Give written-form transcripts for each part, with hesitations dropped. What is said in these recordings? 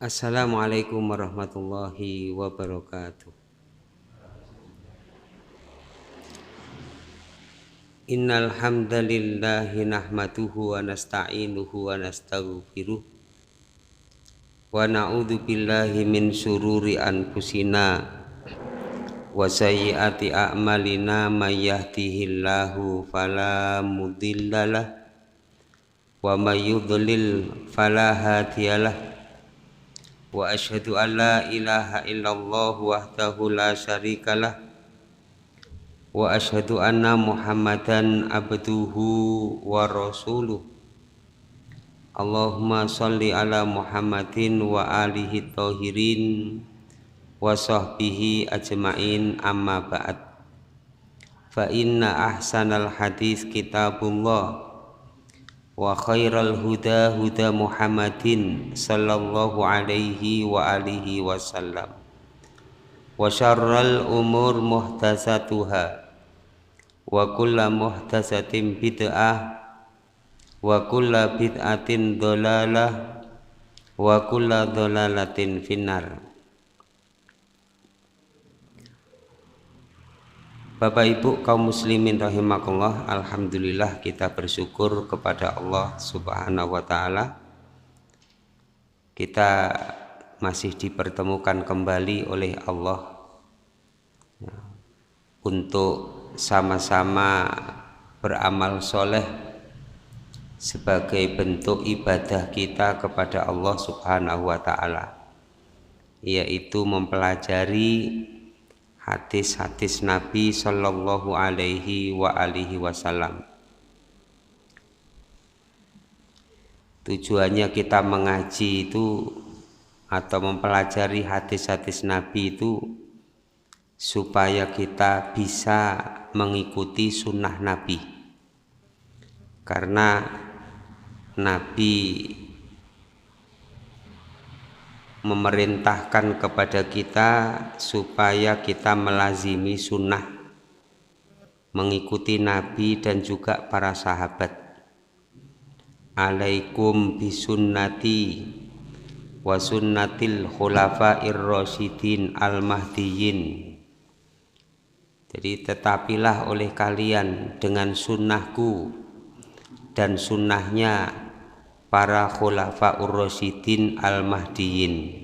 Assalamualaikum warahmatullahi wabarakatuh. Innal hamdalillahi nahmaduhu wa nasta'inuhu wa nastaghfiruh wa na'udzu billahi min syururi anfusina wa sayyiati a'malina may yahdihillahu fala mudhillalah wa may yudlil fala hadiyalah. Wa asyhadu an la ilaha illallah wahdahu la syarikalah wa asyhadu anna Muhammadan abduhu wa rasuluh. Allahumma sholli ala Muhammadin wa alihi thahirin wa sahbihi ajmain, amma ba'd. Fa inna ahsanal hadis kitabullah wa khairal huda huda Muhammadin sallallahu alaihi wa alihi wasallam wa syarral umur muhtasatuhah wa kulla muhtasatin bid'ah wa kulla bid'atin dhalalah wa kulla dhalalatin finnar. Bapak Ibu kaum muslimin rahimakumullah, alhamdulillah kita bersyukur kepada Allah Subhanahu wa taala. Kita masih dipertemukan kembali oleh Allah untuk sama-sama beramal soleh sebagai bentuk ibadah kita kepada Allah Subhanahu wa taala, yaitu mempelajari hadis-hadis Nabi Sallallahu alaihi wa alihi wasallam. Tujuannya kita mengaji itu atau mempelajari hadis-hadis Nabi itu supaya kita bisa mengikuti sunnah Nabi, karena Nabi memerintahkan kepada kita supaya kita melazimi sunnah, mengikuti Nabi dan juga para sahabat. Alaikum bisunnati wa sunnatil khulafair rasyidin al mahdiyyin. Jadi tetapilah oleh kalian dengan sunnahku dan sunnahnya para khulafaur rasyidin al-mahdiyyin.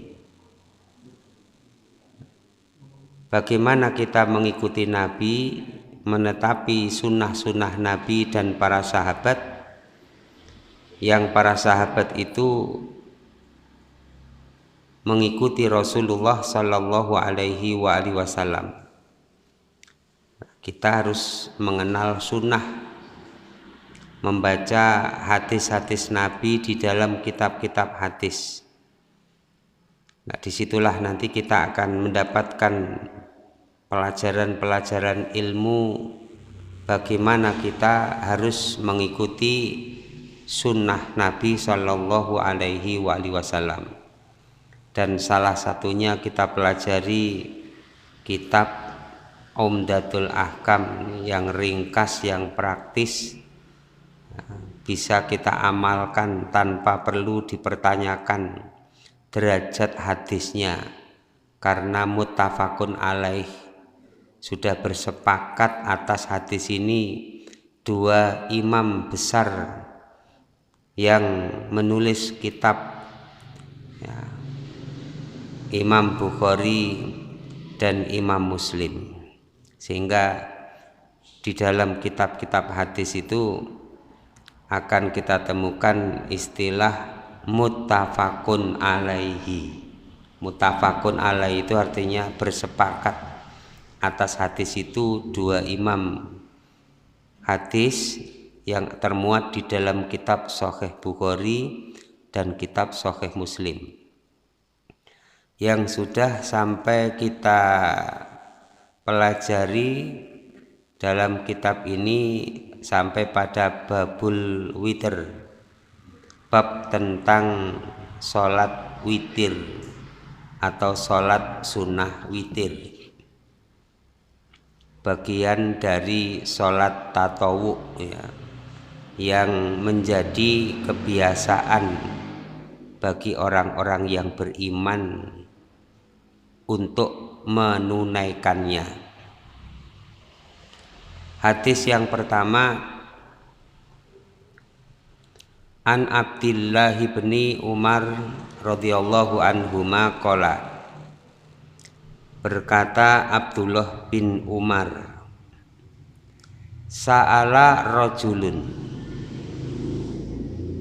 Bagaimana kita mengikuti Nabi, menetapi sunnah-sunnah Nabi dan para sahabat, yang para sahabat itu mengikuti Rasulullah Sallallahu alaihi wasallam. Kita harus mengenal sunnah, membaca hadis-hadis Nabi di dalam kitab-kitab hadis. Nah, disitulah nanti kita akan mendapatkan pelajaran-pelajaran ilmu bagaimana kita harus mengikuti sunnah Nabi Sallallahu alaihi wasallam. Dan salah satunya kita pelajari kitab Umdatul Ahkam yang ringkas, yang praktis, bisa kita amalkan tanpa perlu dipertanyakan derajat hadisnya, karena muttafaqun alaih, sudah bersepakat atas hadis ini dua imam besar yang menulis kitab, ya, Imam Bukhari dan Imam Muslim. Sehingga di dalam kitab-kitab hadis itu akan kita temukan istilah muttafaqun alaihi. Muttafaqun alaihi itu artinya bersepakat atas hadis itu dua imam hadis yang termuat di dalam kitab Sahih Bukhari dan kitab Sahih Muslim, yang sudah sampai kita pelajari dalam kitab ini sampai pada babul witir, bab tentang sholat witir atau sholat sunnah witir, bagian dari sholat tatawu, ya, yang menjadi kebiasaan bagi orang-orang yang beriman untuk menunaikannya. Hadis yang pertama, An Abdillah bin Umar radhiyallahu anhuma qala, berkata Abdullah bin Umar, sa'ala rajulun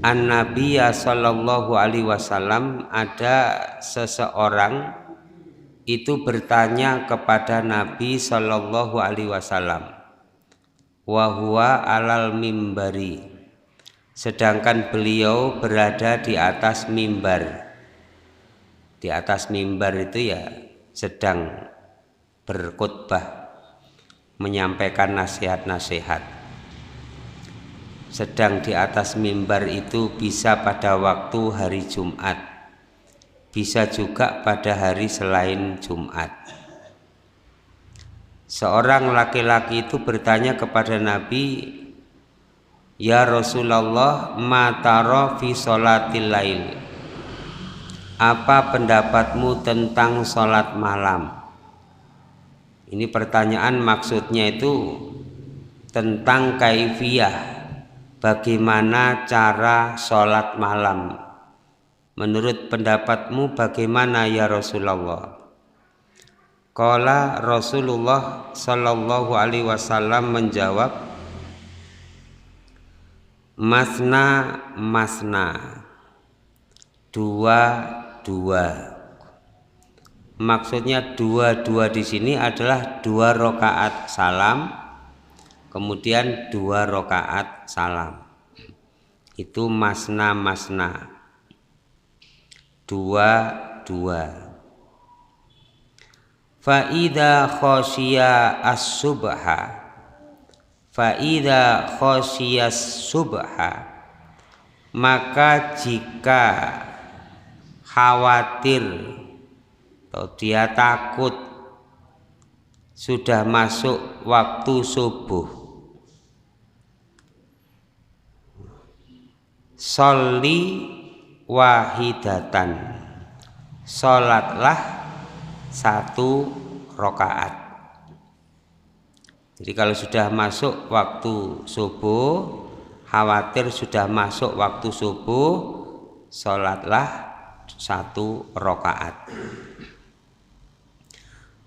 an-nabiyya sallallahu alaihi wasallam, ada seseorang itu bertanya kepada Nabi sallallahu alaihi wasallam, wa huwa alal mimbari, sedangkan beliau berada di atas mimbar. Di atas mimbar itu ya sedang berkhutbah, menyampaikan nasihat-nasihat. Sedang di atas mimbar itu bisa pada waktu hari Jumat, bisa juga pada hari selain Jumat. Seorang laki-laki itu bertanya kepada Nabi, ya Rasulullah, ma tara fi sholatil lail, apa pendapatmu tentang sholat malam? Ini pertanyaan maksudnya itu tentang kaifiyah, bagaimana cara sholat malam. Menurut pendapatmu bagaimana ya Rasulullah? Qala Rasulullah sallallahu alaihi wasallam menjawab, masna masna, dua. Maksudnya dua di sini adalah 2 rakaat salam, kemudian 2 rakaat salam. Itu masna, dua. Fa idza khasyiya as-subha, maka jika khawatir atau dia takut sudah masuk waktu subuh, sholli wahidatan, sholatlah 1 rakaat. Jadi kalau sudah masuk waktu subuh, khawatir sudah masuk waktu subuh, sholatlah 1 rakaat.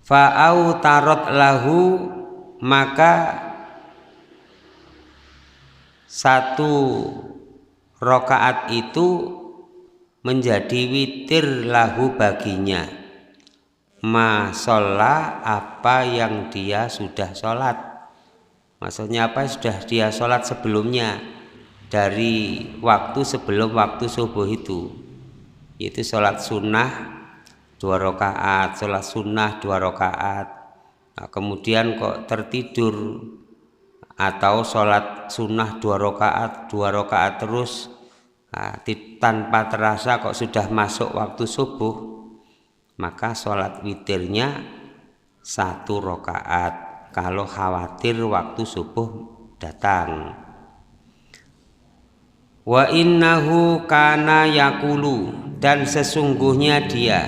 Fa'au tarot lahu, maka 1 rakaat itu menjadi witir lahu baginya, ma sholat, apa yang dia sudah sholat. Maksudnya apa? Sudah dia sholat sebelumnya, dari waktu sebelum waktu subuh itu, yaitu sholat sunnah 2 rakaat, sholat sunnah 2 rakaat. Nah, kemudian kok tertidur, atau sholat sunnah 2 rakaat terus, nah, tanpa terasa kok sudah masuk waktu subuh, maka sholat witirnya 1 rakaat kalau khawatir waktu subuh datang. Wa innahu kana yaqulu, dan sesungguhnya dia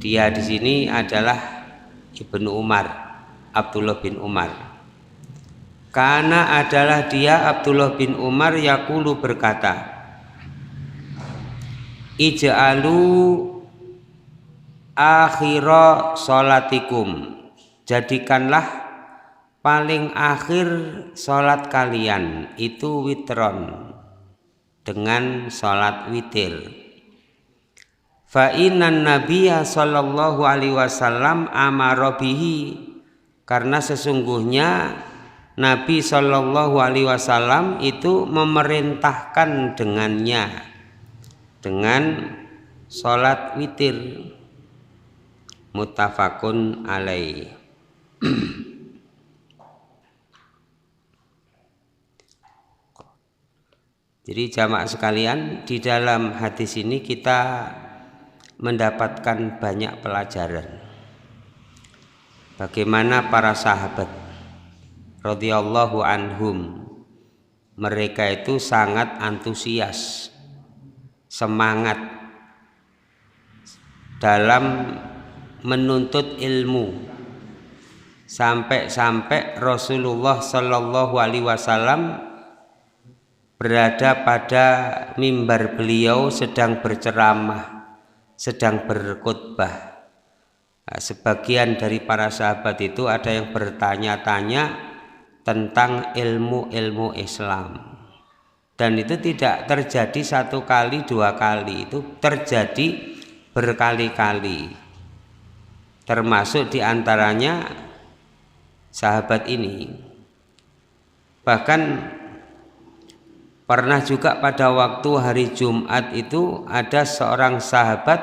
di sini adalah Ibnu Umar, Abdullah bin Umar. Kana adalah dia Abdullah bin Umar, yaqulu berkata, ij'alu akhira sholatikum, jadikanlah paling akhir sholat kalian itu witron, dengan sholat witir. Fa innan nabiyya sallallahu alaihi wasallam amara bihi, karena sesungguhnya Nabi sallallahu alaihi wasallam itu memerintahkan dengannya, dengan sholat witir. Muttafaqun alaih. Jadi jamaah sekalian, di dalam hadis ini kita mendapatkan banyak pelajaran. Bagaimana para sahabat radhiyallahu anhum, mereka itu sangat antusias semangat dalam menuntut ilmu, sampai-sampai Rasulullah Shallallahu Alaihi Wasallam berada pada mimbar beliau sedang berceramah, sedang berkhutbah. Nah, sebagian dari para sahabat itu ada yang bertanya-tanya tentang ilmu-ilmu Islam, dan itu tidak terjadi satu kali dua kali, itu terjadi berkali-kali, termasuk diantaranya sahabat ini. Bahkan pernah juga pada waktu hari Jumat itu ada seorang sahabat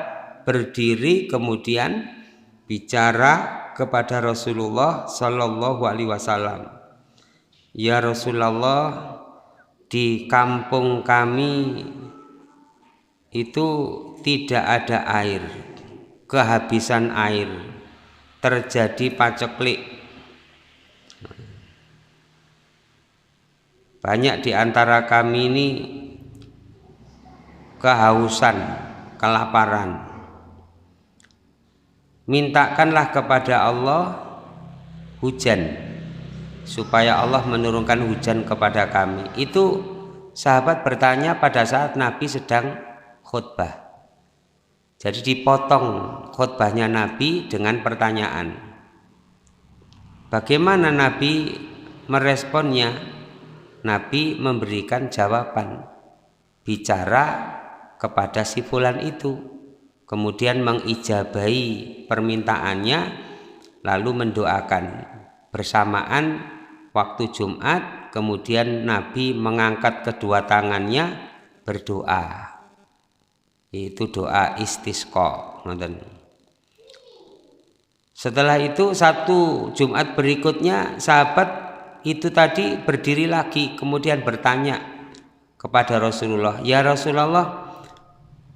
berdiri kemudian bicara kepada Rasulullah Shallallahu Alaihi Wasallam, ya Rasulullah, di kampung kami itu tidak ada air, kehabisan air, terjadi paceklik. Banyak di antara kami ini kehausan, kelaparan. Mintakanlah kepada Allah hujan, supaya Allah menurunkan hujan kepada kami. Itu sahabat bertanya pada saat Nabi sedang khutbah. Jadi dipotong khutbahnya Nabi dengan pertanyaan. Bagaimana Nabi meresponnya? Nabi memberikan jawaban, bicara kepada si fulan itu, kemudian mengijabahi permintaannya, lalu mendoakan. Bersamaan waktu Jumat, kemudian Nabi mengangkat kedua tangannya berdoa. Itu doa istisqa. Setelah itu satu Jumat berikutnya sahabat itu tadi berdiri lagi kemudian bertanya kepada Rasulullah, ya Rasulullah,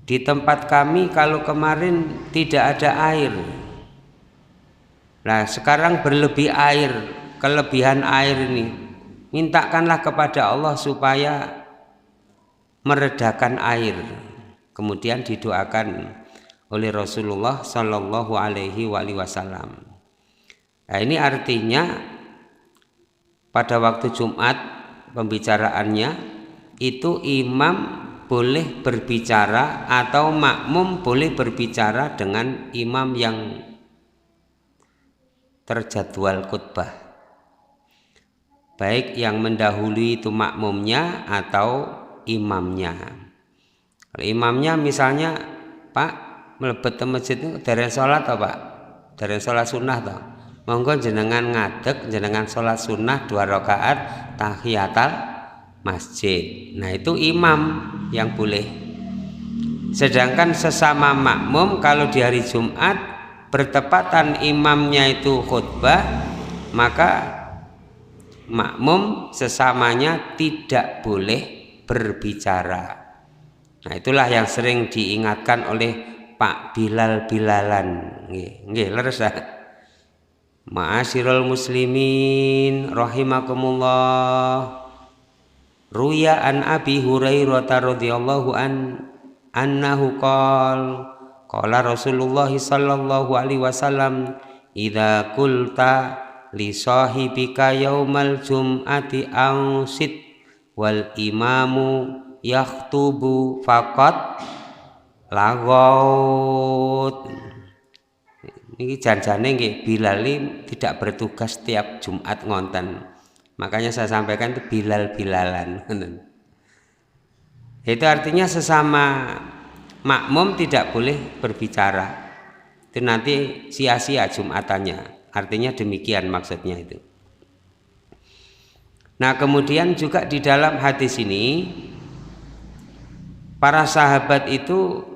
di tempat kami kalau kemarin tidak ada air, nah sekarang berlebih air, kelebihan air ini, mintakanlah kepada Allah supaya meredakan air. Kemudian didoakan oleh Rasulullah Shallallahu Alaihi Wasallam. Nah, ini artinya pada waktu Jumat pembicaraannya itu imam boleh berbicara atau makmum boleh berbicara dengan imam yang terjadwal khutbah, baik yang mendahului itu makmumnya atau imamnya. Kalau imamnya misalnya, Pak, melebet ke masjid itu dari sholat atau Pak? Dari sholat sunnah toh. Monggo jenengan ngadeg, jenengan sholat sunnah 2 rakaat tahiyatul masjid. Nah itu imam yang boleh. Sedangkan sesama makmum kalau di hari Jumat bertepatan imamnya itu khutbah, maka makmum sesamanya tidak boleh berbicara. Nah itulah yang sering diingatkan oleh Pak Bilalan. Nggih, leres dah. Ma'asyiral muslimin rahimakumullah. Ruya an Abi Hurairah radhiyallahu annahu qala Rasulullah sallallahu alaihi wasallam, idza qulta li sahibika yaumal jum'ati ansit wal imamu yakhtubu faqat lagot. Ini janjane nggih Bilal tidak bertugas tiap Jumat ngonten. Makanya saya sampaikan itu Bilalan. Itu artinya sesama makmum tidak boleh berbicara. Itu nanti sia-sia Jumatannya. Artinya demikian maksudnya itu. Nah, kemudian juga di dalam hadis ini para sahabat itu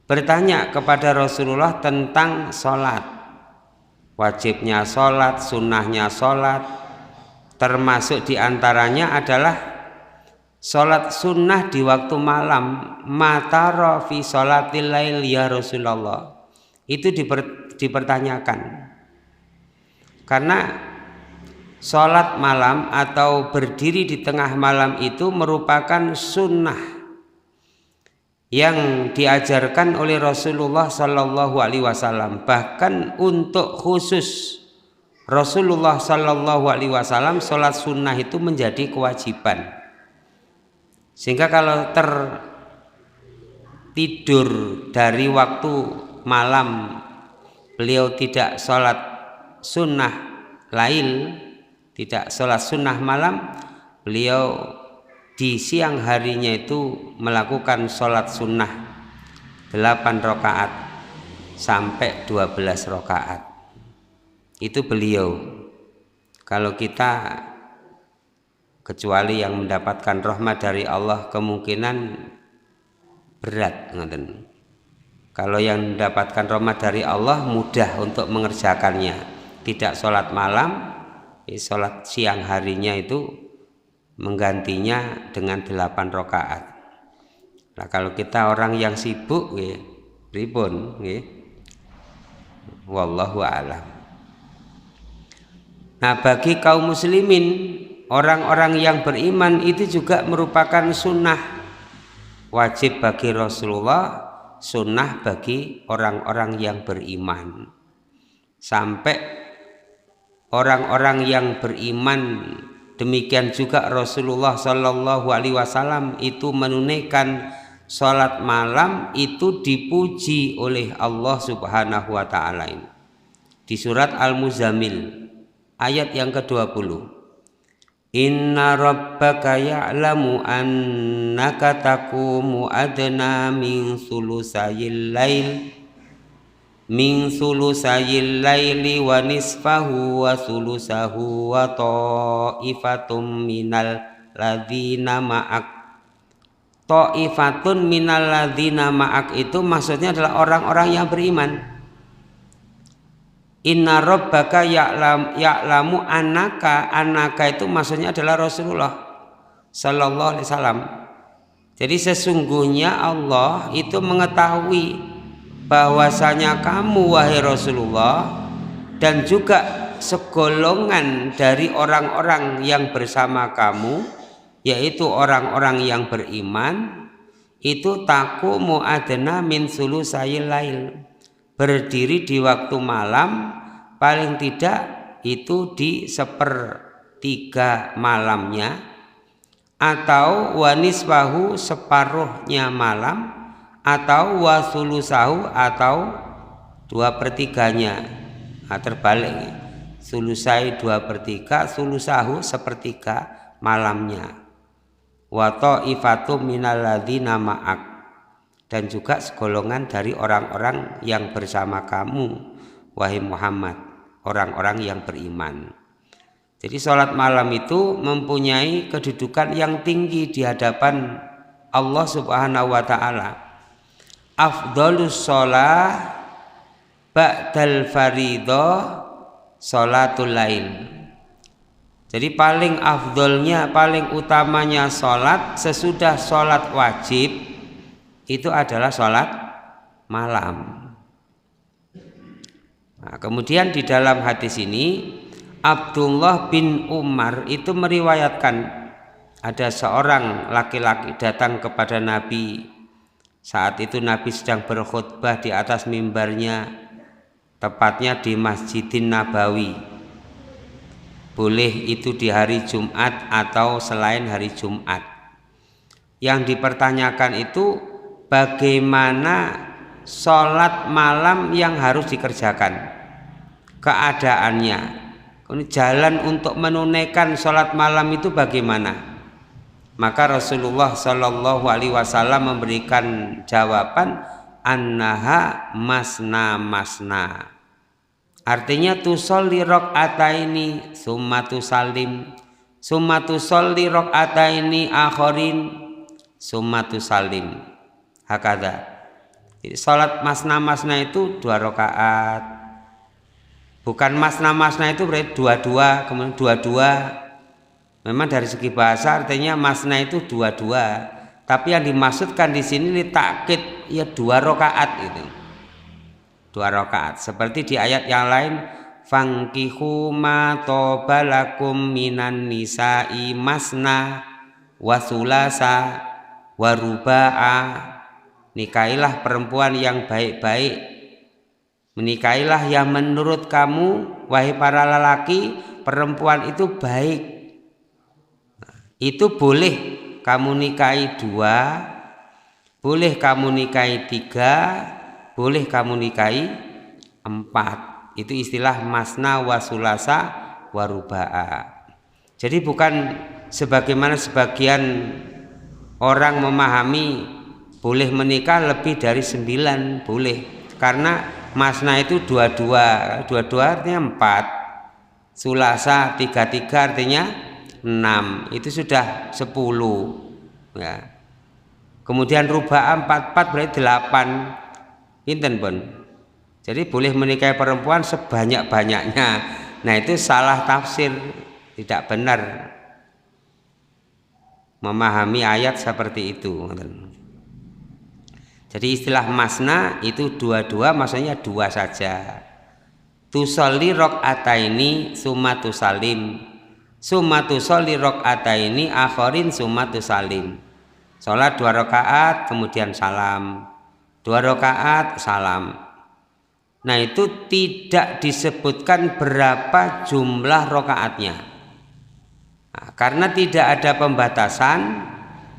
bertanya kepada Rasulullah tentang sholat, wajibnya sholat, sunnahnya sholat, termasuk diantaranya adalah sholat sunnah di waktu malam. Matara fi sholatil lail ya Rasulullah, itu dipertanyakan karena sholat malam atau berdiri di tengah malam itu merupakan sunnah yang diajarkan oleh Rasulullah Sallallahu Alaihi Wasallam. Bahkan untuk khusus Rasulullah Sallallahu Alaihi Wasallam, sholat sunnah itu menjadi kewajiban. Sehingga kalau tertidur dari waktu malam beliau tidak sholat sunnah lail, tidak sholat sunnah malam, beliau di siang harinya itu melakukan sholat sunnah 8 rakaat sampai 12 rakaat. Itu beliau. Kalau kita kecuali yang mendapatkan rahmat dari Allah kemungkinan berat. Kalau yang mendapatkan rahmat dari Allah mudah untuk mengerjakannya. Tidak sholat malam, sholat siang harinya itu menggantinya dengan 8 rakaat. Nah, kalau kita orang yang sibuk, pripun, wallahu a'lam. Nah, bagi kaum muslimin, orang-orang yang beriman itu juga merupakan sunnah wajib bagi Rasulullah, sunnah bagi orang-orang yang beriman. Sampai orang-orang yang beriman, demikian juga Rasulullah Sallallahu Alaihi Wasallam itu menunaikan sholat malam itu dipuji oleh Allah Subhanahu Wa Taala. Di surat Al-Muzammil ayat yang ke-20, Inna rabbaka ya'lamu annaka taqumu adna min sulusayil laili wa nisfahu wa sulusahu wa ta'ifatum minal ladzina ma'ak. Ta'ifatun minal ladzina ma'ak itu maksudnya adalah orang-orang yang beriman. Inna rabbaka ya'lamu anaka itu maksudnya adalah Rasulullah Sallallahu Alaihi Wasallam. Jadi sesungguhnya Allah itu mengetahui bahwasanya kamu wahai Rasulullah dan juga segolongan dari orang-orang yang bersama kamu, yaitu orang-orang yang beriman, itu taqumu adna min sulusayil lail, berdiri di waktu malam paling tidak itu di 1/3 malamnya, atau waniswahu separuhnya malam, atau wasulusahu atau 2/3-nya. Nah, terbalik, sulusai 2/3, sulusahu 1/3 malamnya. Wa ta'ifatum minal ladzina ma'ak, dan juga segolongan dari orang-orang yang bersama kamu wahai Muhammad, orang-orang yang beriman. Jadi sholat malam itu mempunyai kedudukan yang tinggi di hadapan Allah Subhanahu wa Ta'ala. Afdhalus sholah ba'dal faridah sholatul lail. Jadi paling afdolnya, paling utamanya sholat sesudah sholat wajib itu adalah sholat malam. Nah, kemudian di dalam hadis ini Abdullah bin Umar itu meriwayatkan ada seorang laki-laki datang kepada Nabi. Saat itu Nabi sedang berkhutbah di atas mimbarnya, tepatnya di Masjidin Nabawi. Boleh itu di hari Jumat atau selain hari Jumat. Yang dipertanyakan itu bagaimana sholat malam yang harus dikerjakan, keadaannya, jalan untuk menunaikan sholat malam itu bagaimana. Maka Rasulullah Sallallahu Alaihi Wasallam memberikan jawaban, annaha masna masna. Artinya tusolli rakaataini summa tusallim, summa tusolli rakaataini akharin summa tusallim. Hakada. Jadi salat masna-masna itu 2 rakaat. Bukan masna-masna itu berarti 22, kemudian 22. Memang dari segi bahasa artinya masna itu 22. Tapi yang dimaksudkan di sini litakid ya 2 rakaat itu. 2 rakaat. Seperti di ayat yang lain, fankihu ma tobalakum minan nisa'i masna wa sulasa wa ruba'a Nikahilah perempuan yang baik-baik. Menikahilah yang menurut kamu, wahai para lelaki, perempuan itu baik. Itu boleh kamu nikahi 2, boleh kamu nikahi 3, boleh kamu nikahi 4. Itu istilah masna wa sulasa wa ruba'a. Jadi bukan sebagaimana sebagian orang memahami boleh menikah lebih dari 9, boleh. Karena masna itu 22, 22 artinya 4. Sulasa 33 artinya 6. Itu sudah 10. Ya. Kemudian ruba'a 44 berarti 8. Pinten pun. Jadi boleh menikahi perempuan sebanyak-banyaknya. Nah, itu salah tafsir, tidak benar memahami ayat seperti itu. Jadi istilah masna itu 22, maksudnya 2 saja. Tusolli rok'ataini summa tusalim, summa tusolli rok'ataini akhirin summa tusalim. Sholat 2 rakaat kemudian salam, 2 rakaat salam. Nah, itu tidak disebutkan berapa jumlah rakaatnya. Nah, karena tidak ada pembatasan,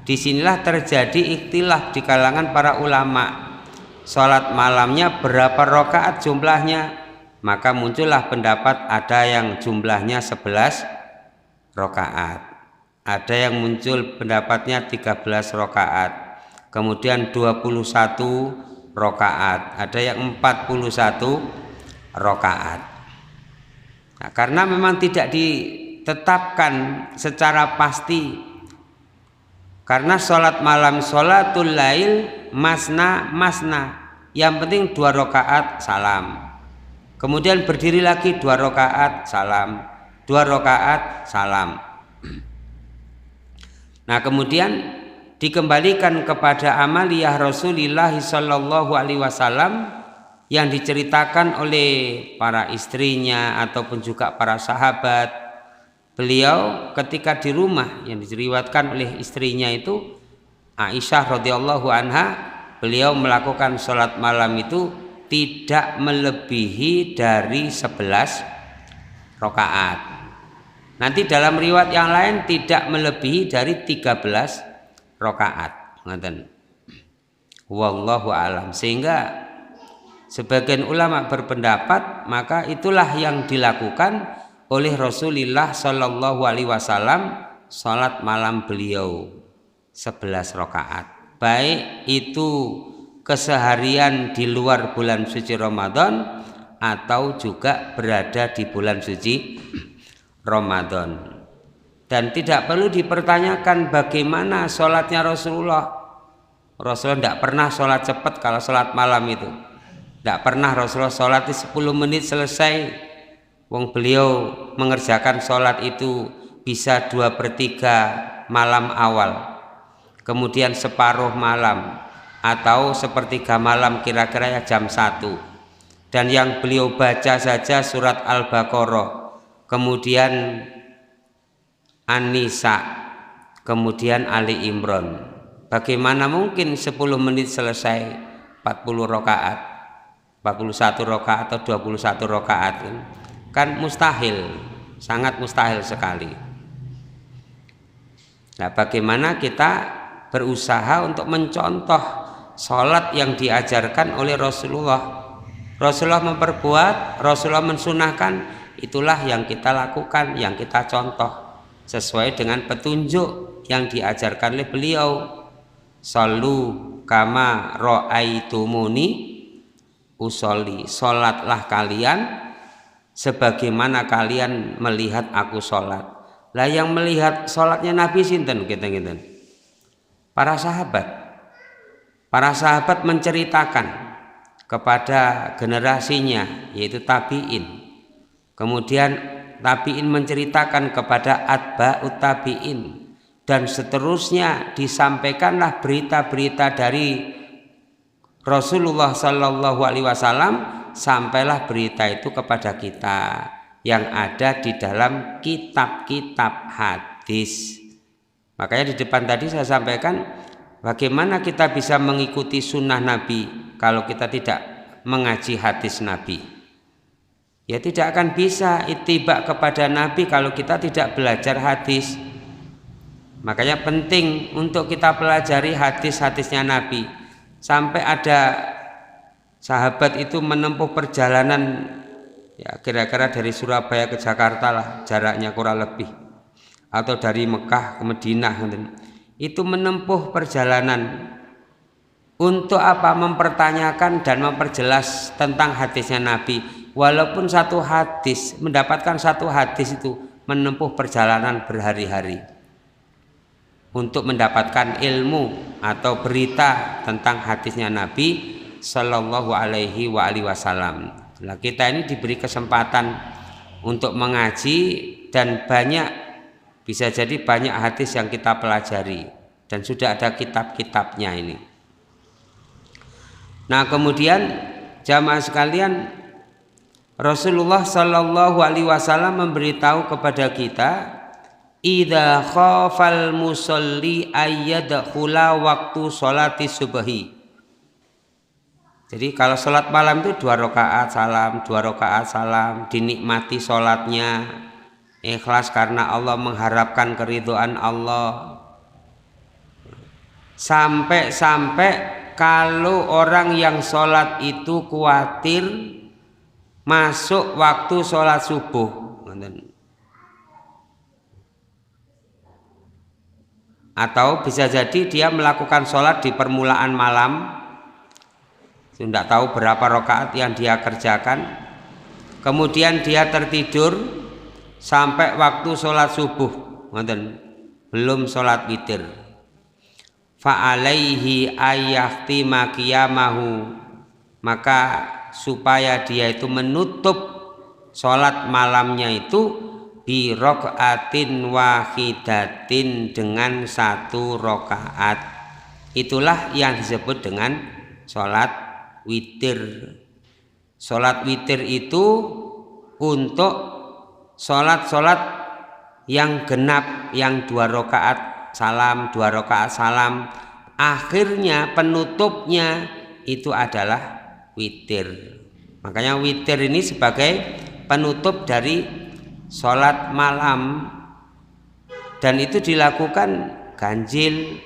disinilah terjadi ikhtilaf di kalangan para ulama. Sholat malamnya berapa rakaat jumlahnya? Maka muncullah pendapat ada yang jumlahnya 11 rakaat. Ada yang muncul pendapatnya 13 rakaat. Kemudian 21 rakaat, ada yang 41 rakaat. Nah, karena memang tidak ditetapkan secara pasti, karena sholat malam sholatul lail masna, yang penting 2 rakaat salam, kemudian berdiri lagi 2 rakaat salam, 2 rakaat salam. Nah, kemudian dikembalikan kepada amaliyah Rasulullah sallallahu alaihi wasallam yang diceritakan oleh para istrinya ataupun juga para sahabat. Beliau ketika di rumah yang diriwayatkan oleh istrinya itu Aisyah radhiyallahu anha, beliau melakukan sholat malam itu tidak melebihi dari 11 rakaat. Nanti dalam riwayat yang lain tidak melebihi dari 13 rakaat, ngoten. Wallahu alam. Sehingga sebagian ulama berpendapat maka itulah yang dilakukan oleh Rasulullah Shallallahu alaihi wasallam salat malam beliau 11 rakaat. Baik itu keseharian di luar bulan suci Ramadan atau juga berada di bulan suci Ramadan. Dan tidak perlu dipertanyakan bagaimana sholatnya Rasulullah. Rasulullah tidak pernah sholat cepat kalau sholat malam itu. Tidak pernah Rasulullah sholat di 10 menit selesai. Wong beliau mengerjakan sholat itu bisa 2/3 malam awal, kemudian separuh malam, atau sepertiga malam kira-kira ya jam 1. Dan yang beliau baca saja surat Al-Baqarah, kemudian An-Nisa, kemudian Ali Imran. Bagaimana mungkin 10 menit selesai 40 rakaat, 41 rakaat atau 21 rakaat? Kan mustahil, sangat mustahil sekali. Nah, bagaimana kita berusaha untuk mencontoh sholat yang diajarkan oleh Rasulullah. Rasulullah memperbuat, Rasulullah mensunahkan, itulah yang kita lakukan, yang kita contoh sesuai dengan petunjuk yang diajarkan oleh beliau. Sallu kama ra'aitumuni usolli, sholatlah kalian sebagaimana kalian melihat aku sholat. Lah yang melihat sholatnya Nabi sinten kita-kita? Para sahabat. Para sahabat menceritakan kepada generasinya, yaitu tabi'in. Kemudian tabi'in menceritakan kepada atba'ut tabi'in, dan seterusnya disampaikanlah berita-berita dari Rasulullah Sallallahu Alaihi Wasallam, sampailah berita itu kepada kita yang ada di dalam kitab-kitab hadis. Makanya di depan tadi saya sampaikan Bagaimana kita bisa mengikuti sunnah Nabi kalau kita tidak mengaji hadis Nabi? Ya tidak akan bisa ittiba kepada Nabi kalau kita tidak belajar hadis. Makanya penting untuk kita pelajari hadis-hadisnya Nabi. Sampai ada sahabat itu menempuh perjalanan ya kira-kira dari Surabaya ke Jakarta lah, jaraknya kurang lebih, atau dari Mekah ke Madinah, itu menempuh perjalanan untuk apa? Mempertanyakan dan memperjelas tentang hadisnya Nabi. Walaupun satu hadis, mendapatkan satu hadis itu menempuh perjalanan berhari-hari untuk mendapatkan ilmu atau berita tentang hadisnya Nabi Sallallahu Alaihi Wasallam. Nah, kita ini diberi kesempatan untuk mengaji dan bisa jadi banyak hadis yang kita pelajari dan sudah ada kitab-kitabnya ini. Nah, kemudian jamaah sekalian, Rasulullah Sallallahu Alaihi Wasallam memberitahu kepada kita, idza khafal musalli ayyadkhula waktu sholati subhi. Jadi kalau sholat malam itu 2 rakaat salam, 2 rakaat salam, dinikmati sholatnya, ikhlas karena Allah, mengharapkan keridhaan Allah. Sampai kalau orang yang sholat itu khawatir masuk waktu sholat subuh, atau bisa jadi dia melakukan sholat di permulaan malam, tidak tahu berapa rakaat yang dia kerjakan, kemudian dia tertidur sampai waktu sholat subuh, belum sholat witir. Fa'alaihi ayyahtima qiyamahu, maka supaya dia itu menutup sholat malamnya itu bi rokaatin wahidatin, dengan 1 rakaat. Itulah yang disebut dengan sholat witir. Sholat witir itu untuk sholat yang genap, yang 2 rakaat salam, 2 rakaat salam, akhirnya penutupnya itu adalah witir. Makanya witir ini sebagai penutup dari sholat malam, dan itu dilakukan ganjil.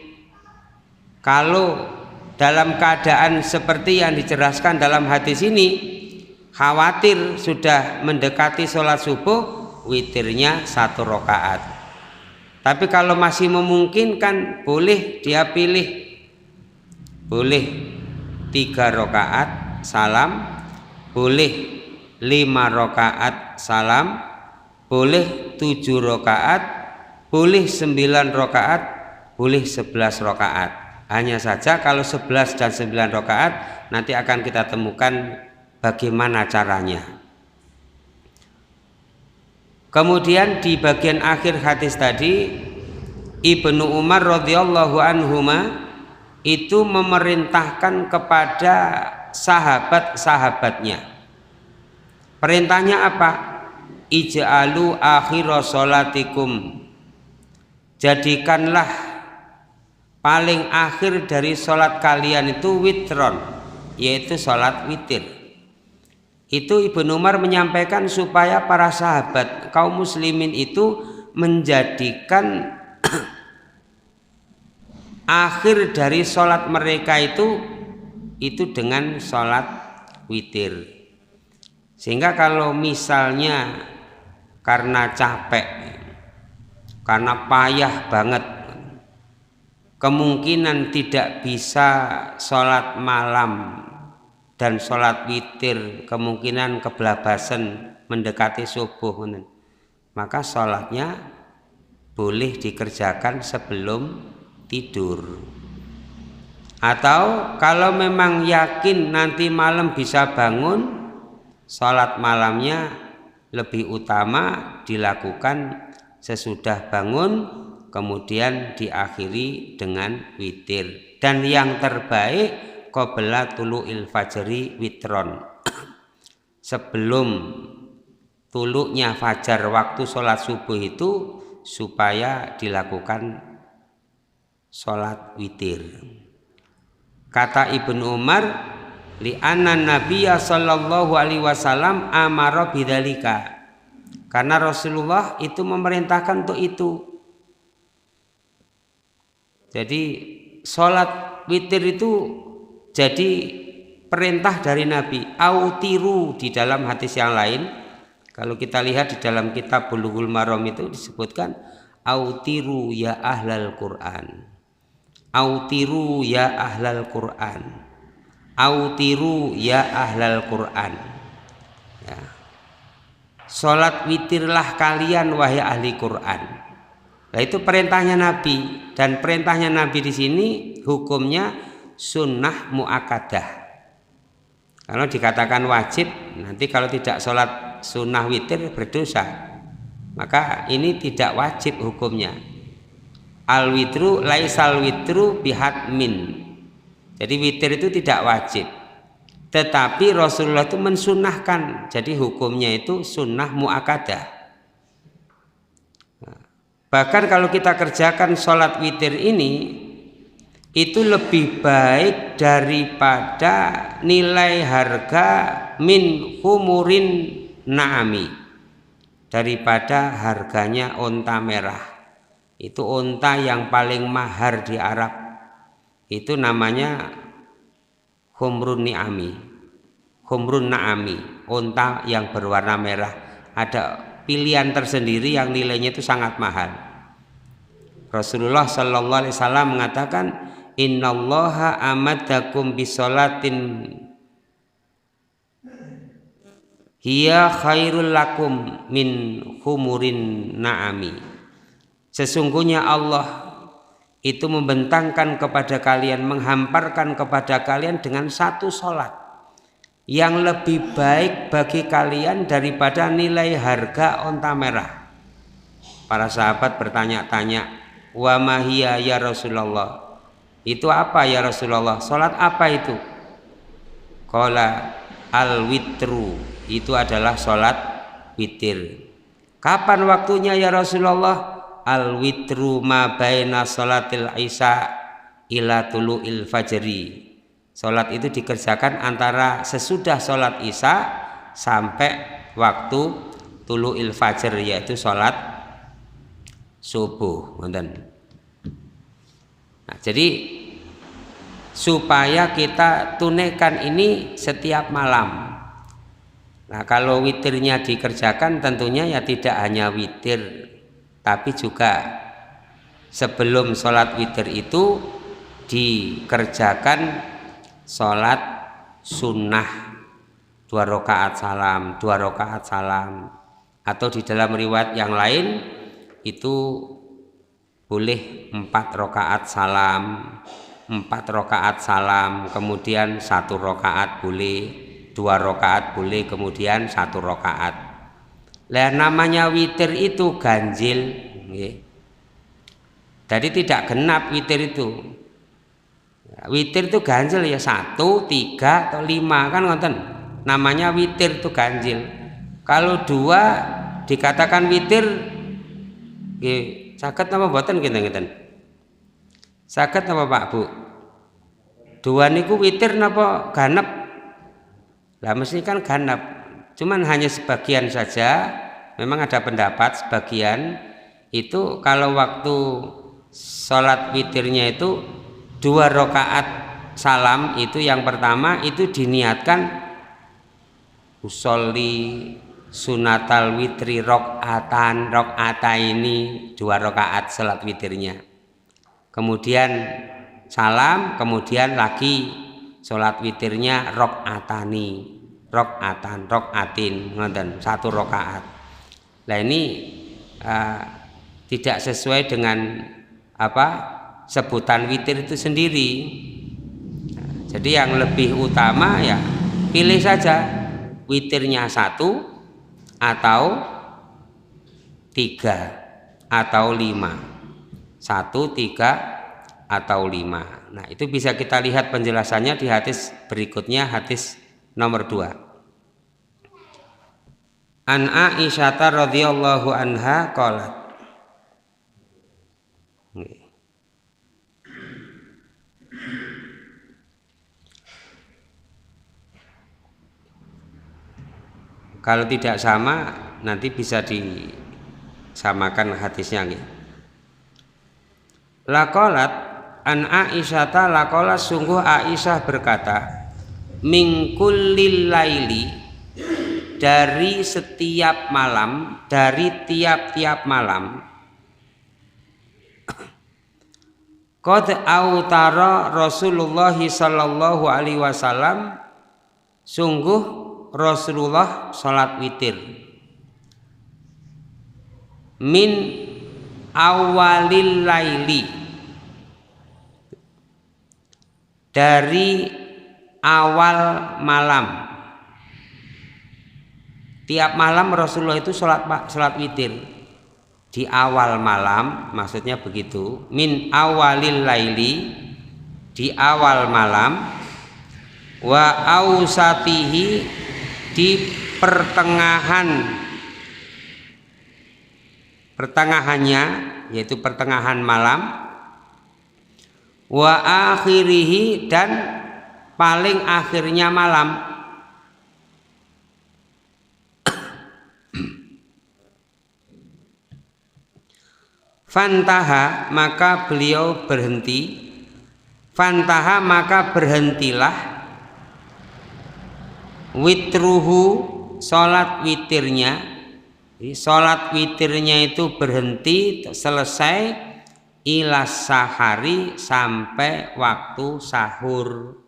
Kalau dalam keadaan seperti yang dijelaskan dalam hadis ini, khawatir sudah mendekati sholat subuh, witirnya 1 rakaat. Tapi kalau masih memungkinkan, boleh dia pilih, boleh 3 rakaat salam, boleh 5 rakaat salam, boleh 7 rakaat, boleh 9 rakaat, boleh 11 rakaat. Hanya saja kalau 11 dan 9 rakaat nanti akan kita temukan bagaimana caranya. Kemudian di bagian akhir hadis tadi, Ibnu Umar radhiyallahu anhuma itu memerintahkan kepada sahabat-sahabatnya. Perintahnya apa? Ij'alu akhira sholatikum, jadikanlah paling akhir dari sholat kalian itu witron, yaitu sholat witir. Itu Ibnu Umar menyampaikan supaya para sahabat kaum muslimin itu menjadikan akhir dari sholat mereka itu dengan sholat witir. Sehingga kalau misalnya karena capek, karena payah banget, kemungkinan tidak bisa sholat malam dan sholat witir, kemungkinan kebelabasan mendekati subuh, maka sholatnya boleh dikerjakan sebelum tidur. Atau kalau memang yakin nanti malam bisa bangun, sholat malamnya lebih utama dilakukan sesudah bangun, kemudian diakhiri dengan witir. Dan yang terbaik qabla tulu'il fajri witron, sebelum tuluknya fajar waktu sholat subuh itu supaya dilakukan sholat witir. Kata Ibnu Umar, li anna Nabiyya sallallahu alaihi wasallam amara bidzalika. Karena Rasulullah itu memerintahkan untuk itu. Jadi sholat witir itu jadi perintah dari Nabi. Autiru di dalam hadis yang lain. Kalau kita lihat di dalam kitab Bulughul Maram itu disebutkan autiru ya ahlal Quran. Autiru ya ahlal Quran. Autiru ya ahlal Quran. Ya. Sholat witirlah kalian wahai ahli Quran. Nah, itu perintahnya Nabi, dan perintahnya Nabi di sini hukumnya sunnah muakkadah. Kalau dikatakan wajib, nanti kalau tidak sholat sunnah witir berdosa. Maka ini tidak wajib hukumnya. Al witru laisal witru bihatmin. Jadi witir itu tidak wajib. Tetapi Rasulullah itu mensunnahkan. Jadi hukumnya itu sunnah muakkadah. Bahkan kalau kita kerjakan sholat witir ini, itu lebih baik daripada nilai harga min humurin na'ami, daripada harganya onta merah. Itu onta yang paling mahar di Arab. Itu namanya humrun ni'ami, humrun na'ami, onta yang berwarna merah. Ada pilihan tersendiri yang nilainya itu sangat mahal. Rasulullah sallallahu alaihi wasallam mengatakan, innallaha amadakum bisolatin hiya khairul lakum min humurin na'ami. Sesungguhnya Allah itu membentangkan kepada kalian, menghamparkan kepada kalian dengan satu sholat yang lebih baik bagi kalian daripada nilai harga onta merah. Para sahabat bertanya-tanya, wa mahiya ya Rasulullah, itu apa ya Rasulullah? Sholat apa itu? Qala al witru, itu adalah sholat witir. Kapan waktunya ya Rasulullah? Al witru ma baina sholatil isya ila tulu'il fajri. Sholat itu dikerjakan antara sesudah sholat isya sampai waktu tulu'il fajr, yaitu sholat subuh. Nah, jadi supaya kita tunaikan ini setiap malam. Nah, kalau witirnya dikerjakan tentunya ya tidak hanya witir, tapi juga sebelum sholat witir itu dikerjakan sholat sunnah 2 rakaat salam, 2 rakaat salam, atau di dalam riwayat yang lain itu boleh 4 rakaat salam, 4 rakaat salam, kemudian 1 rakaat boleh, 2 rakaat boleh, kemudian 1 rakaat. Lah namanya witir itu ganjil, jadi tidak genap witir itu. Witir itu ganjil ya 1, 3 atau 5 kan ngoten. Namanya witir itu ganjil. Kalau 2 dikatakan witir, saged napa mboten ngeten-ngeten? Saged napa Pak Bu? 2 niku witir napa ganep? Lah mesti kan ganep. Cuman hanya sebagian saja, memang ada pendapat sebagian itu kalau waktu sholat witirnya itu 2 rakaat salam, itu yang pertama itu diniatkan usolli sunatal witri rakaatan, rakaata ini 2 rakaat sholat witirnya. Kemudian salam, kemudian lagi sholat witirnya rakaatani. Rakaatan, rakaatin, ngoten 1 rakaat. Nah ini tidak sesuai dengan sebutan witir itu sendiri. Jadi yang lebih utama ya pilih saja witirnya 1 atau 3 atau 5, 1, 3 atau 5. Nah itu bisa kita lihat penjelasannya di hadis berikutnya, hadis nomor 2. An Aisyah radhiyallahu anha qalat. Kalau tidak sama nanti bisa disamakan hadisnya gitu. Laqalat an Aisyata, laqalat sungguh Aisyah berkata, min kullil laili, dari setiap malam, dari tiap-tiap malam, qad autara Rasulullah sallallahu alaihi wasallam, sungguh Rasulullah salat witir, min awalil laili, dari awal malam. Tiap malam Rasulullah itu salat witir di awal malam, maksudnya begitu. Min awalil laili, di awal malam, wa ausatihi, di pertengahannya, yaitu pertengahan malam, wa akhirihi, dan paling akhirnya malam. Fantaha, maka beliau berhenti. Fantaha, maka berhentilah. Witruhu, salat witirnya. Salat witirnya itu berhenti, selesai. Ilas sahari, sampai waktu sahur.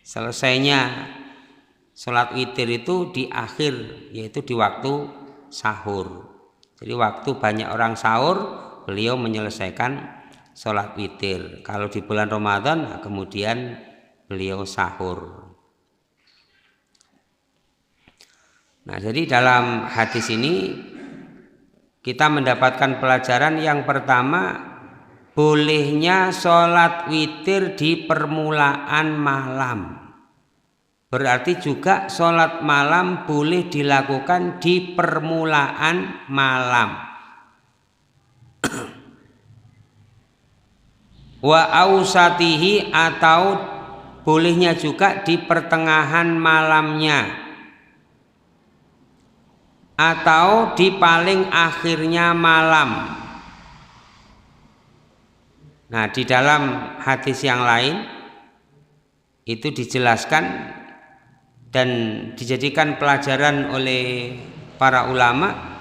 Selesainya salat witir itu di akhir, yaitu di waktu sahur. Jadi waktu banyak orang sahur, beliau menyelesaikan sholat witir. Kalau di bulan Ramadan, kemudian beliau sahur. Nah, jadi dalam hadis ini kita mendapatkan pelajaran yang pertama, bolehnya sholat witir di permulaan malam. Berarti juga sholat malam boleh dilakukan di permulaan malam. Wa ausatihi, atau bolehnya juga di pertengahan malamnya, atau di paling akhirnya malam. Nah, di dalam hadis yang lain itu dijelaskan dan dijadikan pelajaran oleh para ulama,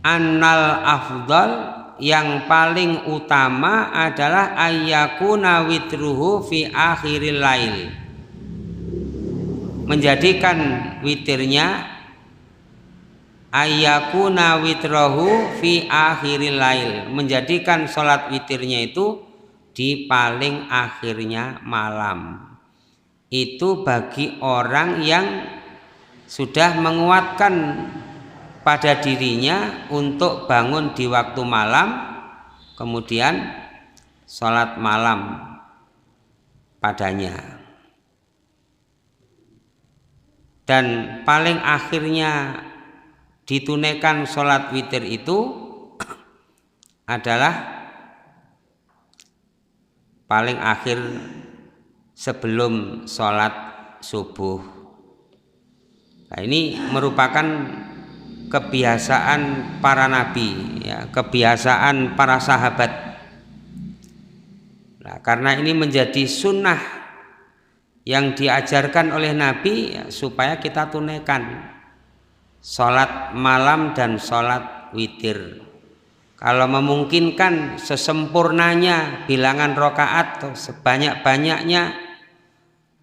annal afdal, yang paling utama adalah ayyakuna witruhu fi akhiril lail, menjadikan witirnya, ayyakuna witrahu fi akhiril lail, menjadikan sholat witirnya itu di paling akhirnya malam. Itu bagi orang yang sudah menguatkan pada dirinya untuk bangun di waktu malam, kemudian sholat malam padanya. Dan paling akhirnya ditunaikan sholat witir itu adalah paling akhir sebelum sholat subuh. Nah, ini merupakan kebiasaan para nabi, ya, kebiasaan para sahabat. Nah, karena ini menjadi sunnah yang diajarkan oleh Nabi, ya, supaya kita tunaikan sholat malam dan sholat witir. Kalau memungkinkan sesempurnanya bilangan rakaat atau sebanyak-banyaknya.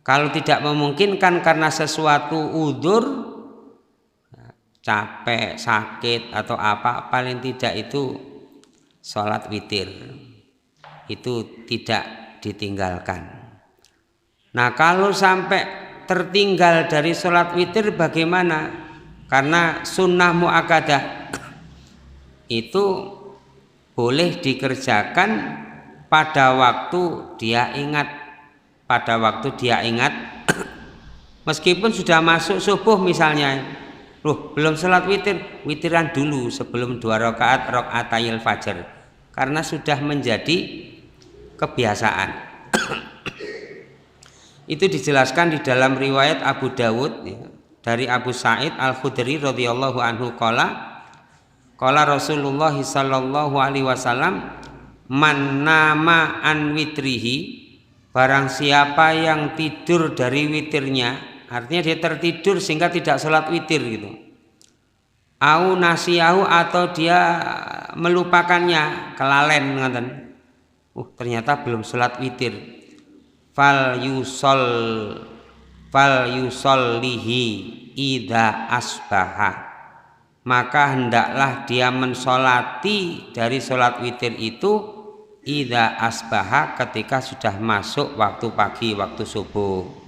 Kalau tidak memungkinkan karena sesuatu udzur, capek, sakit atau apa, paling tidak itu sholat witir itu tidak ditinggalkan. Nah, kalau sampai tertinggal dari sholat witir bagaimana? Karena sunnah muakkadah itu boleh dikerjakan pada waktu dia ingat. Pada waktu dia ingat, meskipun sudah masuk subuh misalnya, loh belum sholat witir, witiran dulu sebelum 2 rakaatayil fajar, karena sudah menjadi kebiasaan. Itu dijelaskan di dalam riwayat Abu Dawud, ya. dari Abu Sa'id Al-Khudri radhiyallahu anhu qala Rasulullah sallallahu alaihi wasallam, man nama an witrihi, barang siapa yang tidur dari witirnya, artinya dia tertidur sehingga tidak sholat witir gitu. Au nasiyahu, atau dia melupakannya, kelalen ngaten. Ternyata belum sholat witir. Fal yusollihi idza asbaha, maka hendaklah dia mensolati dari sholat witir itu idza asbaha, ketika sudah masuk waktu pagi, waktu subuh.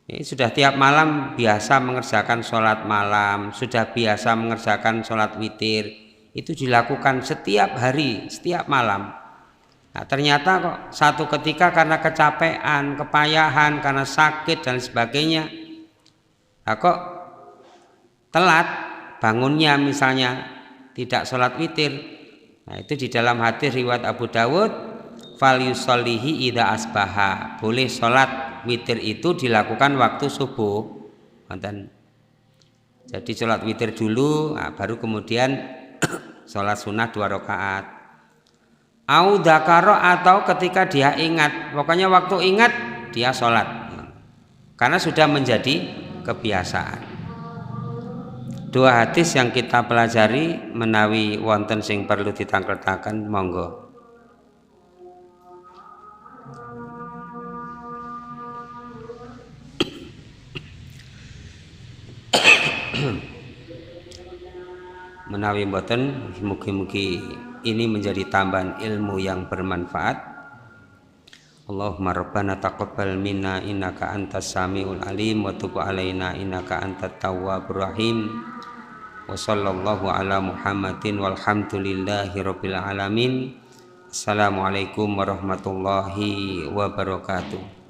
Sudah tiap malam biasa mengerjakan sholat malam, sudah biasa mengerjakan sholat witir, itu dilakukan setiap hari, setiap malam. Nah, ternyata kok satu ketika karena kecapean, kepayahan, karena sakit dan sebagainya, nah kok telat bangunnya, misalnya tidak sholat witir. Nah, itu di dalam hadis riwayat Abu Dawud, fal yusollihi idza asbaha, boleh sholat witir itu dilakukan waktu subuh. Jadi sholat witir dulu, nah, baru kemudian sholat sunnah 2 rakaat. Au dzakaro, atau ketika dia ingat, pokoknya waktu ingat dia sholat, karena sudah menjadi kebiasaan. 2 hadis yang kita pelajari, menawi wonten sing perlu ditangkletaken, monggo. Menawi mboten, mugi-mugi ini menjadi tambahan ilmu yang bermanfaat. Allahumma rabbana taqabbal minna innaka antas samiul alim wa tub alaina innaka antat tawwabur rahim. Wa sallallahu ala Muhammadin walhamdulillahi rabbil alamin. Assalamualaikum warahmatullahi wabarakatuh.